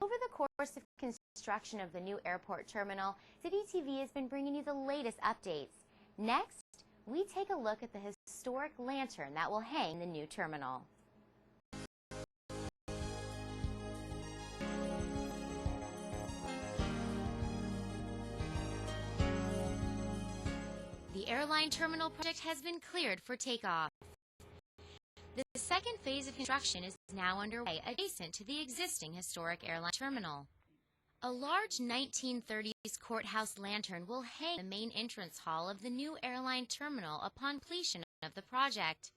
Over the course of construction of the new airport terminal, City TV has been bringing you the latest updates. Next, we take a look at the historic lantern that will hang in the new terminal. The airline terminal project has been cleared for takeoff. The second phase of construction is now underway adjacent to the existing historic airline terminal. A large 1930s courthouse lantern will hang in the main entrance hall of the new airline terminal upon completion of the project.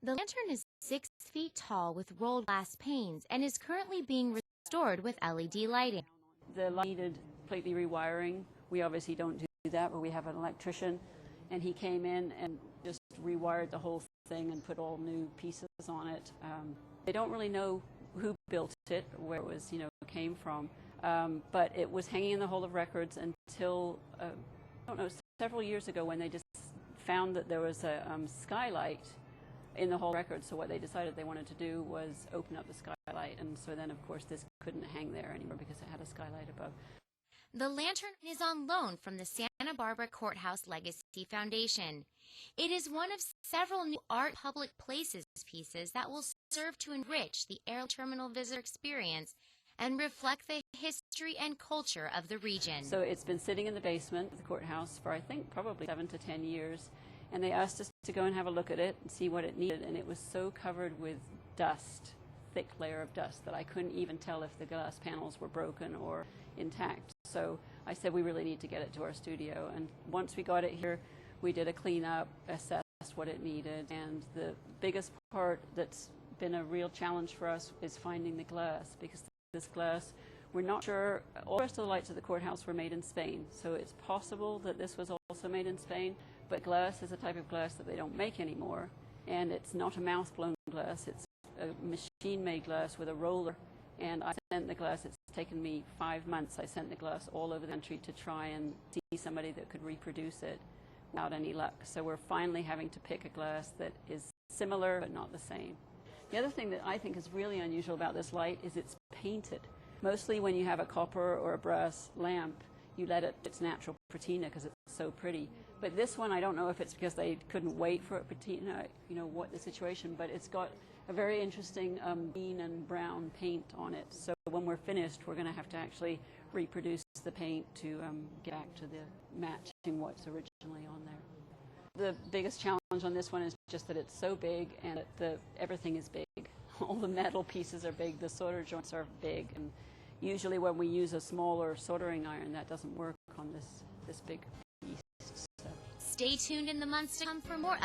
The lantern is 6 feet tall with rolled glass panes and is currently being restored with LED lighting. The light needed completely rewiring. We obviously don't do that, but we have an electrician, and he came in and just rewired the whole thing and put all new pieces on it. They don't really know who built it, where it was, came from, but it was hanging in the Hall of Records until, I don't know, several years ago when they just found that there was a skylight in the Hall of Records. So what they decided they wanted to do was open up the skylight, and so then, of course, this couldn't hang there anymore because it had a skylight above. The lantern is on loan from the Santa Barbara Courthouse Legacy Foundation. It is one of several new art public places pieces that will serve to enrich the air terminal visitor experience and reflect the history and culture of the region. So it's been sitting in the basement of the courthouse for, I think, probably 7 to 10 years. And they asked us to go and have a look at it and see what it needed. And it was so covered with dust, thick layer of dust, that I couldn't even tell if the glass panels were broken or intact. So I said we really need to get it to our studio. And once we got it here, we did a cleanup, assessed what it needed. And the biggest part that's been a real challenge for us is finding the glass, because this glass, we're not sure. All the rest of the lights at the courthouse were made in Spain. So it's possible that this was also made in Spain. But glass is a type of glass that they don't make anymore. And it's not a mouth-blown glass. It's a machine-made glass with a roller. And I sent the glass, it's taken me 5 months. I sent the glass all over the country to try and see somebody that could reproduce it without any luck. So we're finally having to pick a glass that is similar but not the same. The other thing that I think is really unusual about this light is it's painted. Mostly when you have a copper or a brass lamp, you let it its natural patina because it's so pretty. But this one, I don't know if it's because they couldn't wait for it patina, what the situation, but it's got a very interesting green and brown paint on it. So when we're finished, we're going to have to actually reproduce the paint to get back to the matching what's originally on there. The biggest challenge on this one is just that it's so big and that everything is big. All the metal pieces are big, the solder joints are big, and usually when we use a smaller soldering iron, that doesn't work on this big piece. So. Stay tuned in the months to come for more